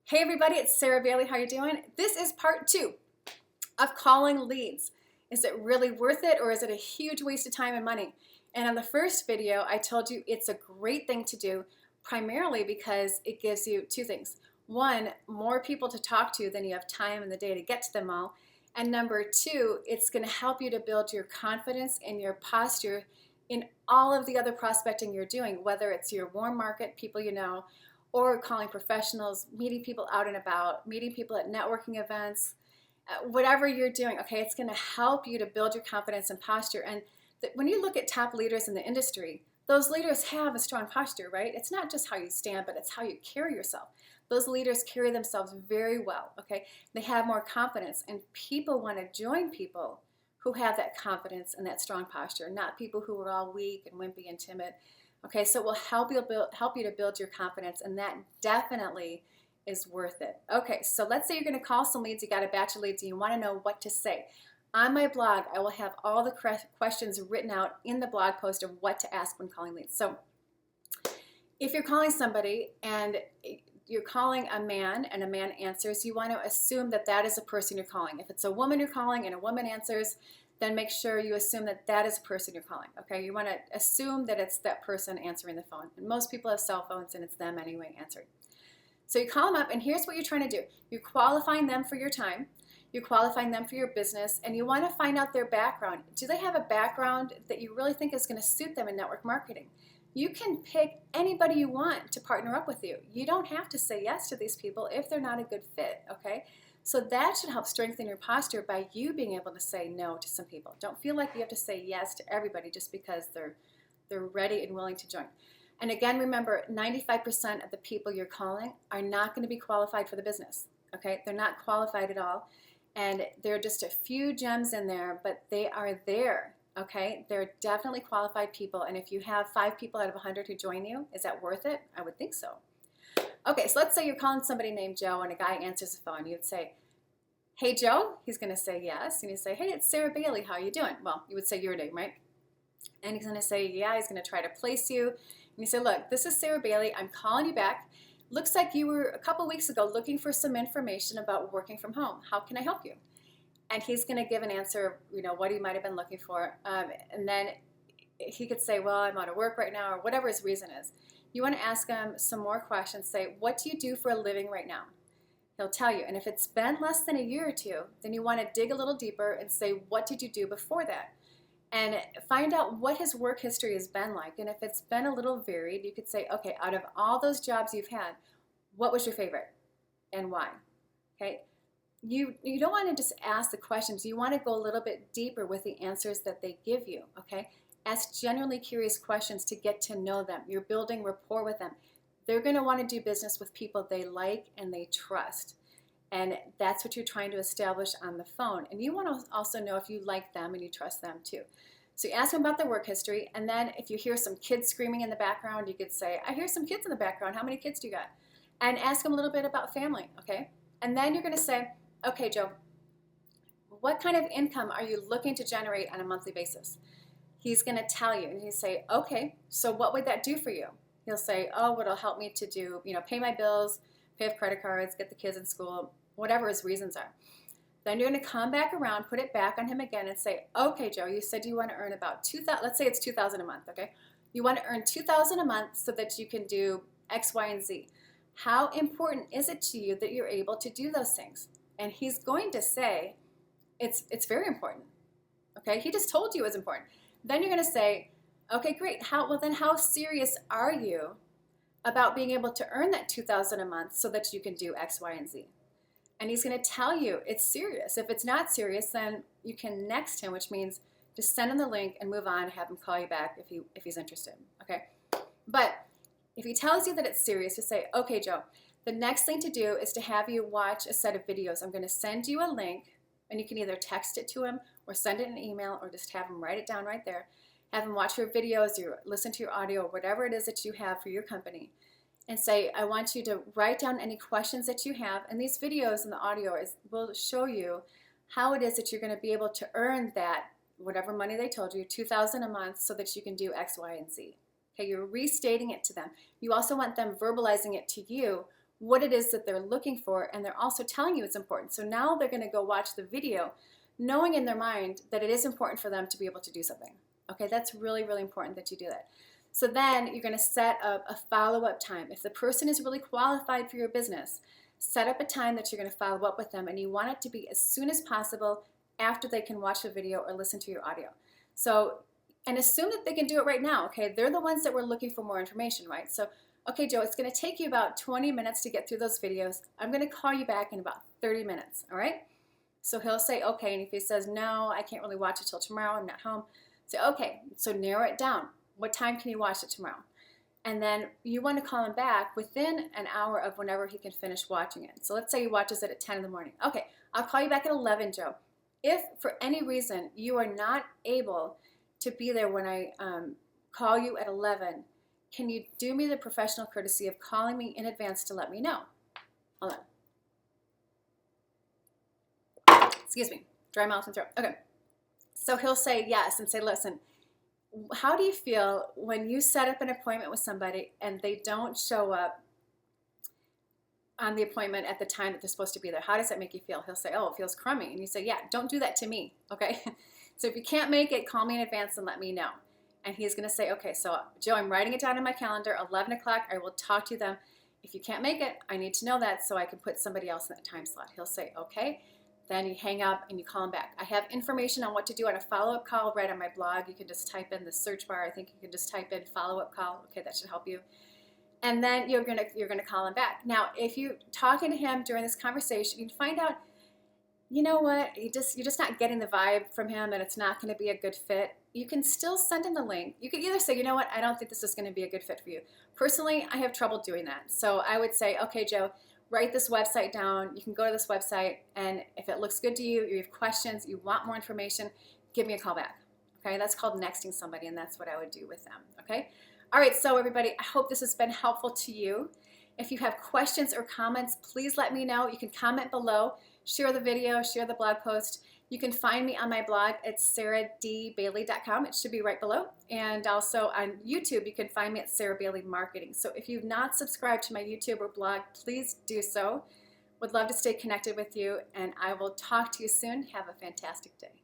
Hey everybody, it's Sarah Bailey. How you doing? This is part 2 of calling leads. Is it really worth it, or is it a huge waste of time and money? And on the first video, I told you it's a great thing to do, primarily because it gives you two things. One, more people to talk to than you have time in the day to get to them all. And number two, it's going to help you to build your confidence and your posture in all of the other prospecting you're doing, whether it's your warm market, people you know, or calling professionals, meeting people out and about, meeting people at networking events, whatever you're doing, okay, it's going to help you to build your confidence and posture. And when you look at top leaders in the industry, those leaders have a strong posture, right? It's not just how you stand, but it's how you carry yourself. Those leaders carry themselves very well, okay? They have more confidence, and people want to join people who have that confidence and that strong posture, not people who are all weak and wimpy and timid. Okay, so it will help you to build your confidence, and that definitely is worth it. Okay, so let's say you're going to call some leads, you got a batch of leads, and you want to know what to say. On my blog, I will have all the questions written out in the blog post of what to ask when calling leads. So if you're calling somebody and you're calling a man and a man answers, you want to assume that that is a person you're calling. If it's a woman you're calling and a woman answers, then make sure you assume that that is a person you're calling, okay? You want to assume that it's that person answering the phone. And most people have cell phones, and it's them anyway answering. So you call them up, and here's what you're trying to do. You're qualifying them for your time. You're qualifying them for your business, and you want to find out their background. Do they have a background that you really think is going to suit them in network marketing? You can pick anybody you want to partner up with you. You don't have to say yes to these people if they're not a good fit, okay? So that should help strengthen your posture by you being able to say no to some people. Don't feel like you have to say yes to everybody just because they're ready and willing to join. And again, remember, 95% of the people you're calling are not going to be qualified for the business, okay? They're not qualified at all, and there are just a few gems in there, but they are there, okay? They're definitely qualified people, and if you have 5 people out of 100 who join you, is that worth it? I would think so. Okay, so let's say you're calling somebody named Joe and a guy answers the phone. You'd say, hey, Joe. He's going to say yes. And you say, hey, it's Sarah Bailey. How are you doing? Well, you would say your name, right? And he's going to say, yeah. He's going to try to place you. And you say, look, this is Sarah Bailey. I'm calling you back. Looks like you were a couple weeks ago looking for some information about working from home. How can I help you? And he's going to give an answer, what he might have been looking for. And then he could say, well, I'm out of work right now, or whatever his reason is. You want to ask him some more questions. Say, what do you do for a living right now? He'll tell you. And if it's been less than a year or two, then you want to dig a little deeper and say, what did you do before that? And find out what his work history has been like. And if it's been a little varied, you could say, okay, out of all those jobs you've had, what was your favorite and why? Okay. You don't want to just ask the questions. You want to go a little bit deeper with the answers that they give you, okay? Ask genuinely curious questions to get to know them. You're building rapport with them. They're going to want to do business with people they like and they trust. And that's what you're trying to establish on the phone. And you want to also know if you like them and you trust them too. So you ask them about their work history, and then if you hear some kids screaming in the background, you could say, I hear some kids in the background. How many kids do you got? And ask them a little bit about family, okay? And then you're going to say, okay, Joe, what kind of income are you looking to generate on a monthly basis? He's going to tell you, and you say, okay, so what would that do for you? He'll say, oh, well, it'll help me to do, pay my bills, pay off credit cards, get the kids in school, whatever his reasons are. Then you're going to come back around, put it back on him again and say, okay, Joe, you said you want to earn about $2,000, let's say it's $2,000 a month, okay? You want to earn $2,000 a month so that you can do X, Y, and Z. How important is it to you that you're able to do those things? And he's going to say, it's very important, okay? He just told you it's important. Then you're going to say, okay, great. How serious are you about being able to earn that $2,000 a month so that you can do X, Y, and Z? And he's going to tell you it's serious. If it's not serious, then you can next him, which means just send him the link and move on, have him call you back if he's interested, okay? But if he tells you that it's serious, you say, okay, Joe, the next thing to do is to have you watch a set of videos. I'm going to send you a link, and you can either text it to him or send it in an email or just have him write it down right there. Have him watch your videos, listen to your audio, whatever it is that you have for your company, and say, I want you to write down any questions that you have. And these videos and the audio will show you how it is that you're going to be able to earn that, whatever money they told you, $2,000 a month, so that you can do X, Y, and Z. Okay, you're restating it to them. You also want them verbalizing it to you what it is that they're looking for, and they're also telling you it's important. So now they're going to go watch the video knowing in their mind that it is important for them to be able to do something. Okay, that's really, really important that you do that. So then you're going to set up a follow-up time. If the person is really qualified for your business, set up a time that you're going to follow up with them, and you want it to be as soon as possible after they can watch the video or listen to your audio. So, and assume that they can do it right now, okay? They're the ones that were looking for more information, right? So, okay, Joe, it's going to take you about 20 minutes to get through those videos. I'm going to call you back in about 30 minutes, all right? So he'll say, okay, and if he says, no, I can't really watch it till tomorrow, I'm not home, say, okay, so narrow it down. What time can you watch it tomorrow? And then you want to call him back within an hour of whenever he can finish watching it. So let's say he watches it at 10 in the morning. Okay, I'll call you back at 11, Joe. If for any reason you are not able to be there when I call you at 11, can you do me the professional courtesy of calling me in advance to let me know? Hold on. Excuse me, dry mouth and throat. Okay, so he'll say yes and say, listen, how do you feel when you set up an appointment with somebody and they don't show up on the appointment at the time that they're supposed to be there? How does that make you feel? He'll say, oh, it feels crummy. And you say, yeah, don't do that to me, okay? So if you can't make it, call me in advance and let me know. And he's going to say, okay, so Joe, I'm writing it down in my calendar, 11 o'clock, I will talk to them. If you can't make it, I need to know that so I can put somebody else in that time slot. He'll say, okay. Then you hang up and you call him back. I have information on what to do on a follow-up call right on my blog. You can just type in the search bar. I think you can just type in follow-up call. Okay, that should help you. And then you're gonna call him back. Now, if you're talking to him during this conversation, you find out, you know what, you're just not getting the vibe from him and it's not gonna be a good fit, you can still send him the link. You could either say, you know what, I don't think this is gonna be a good fit for you. Personally, I have trouble doing that. So I would say, okay, Joe, write this website down. You can go to this website, and if it looks good to you, you have questions, you want more information, give me a call back. Okay, that's called nexting somebody, and that's what I would do with them. Okay, all right. So everybody, I hope this has been helpful to you. If you have questions or comments, please let me know. You can comment below, share the video, share the blog post. You can find me on my blog at sarahdbailey.com. It should be right below. And also on YouTube, you can find me at Sarah Bailey Marketing. So if you've not subscribed to my YouTube or blog, please do so. Would love to stay connected with you, and I will talk to you soon. Have a fantastic day.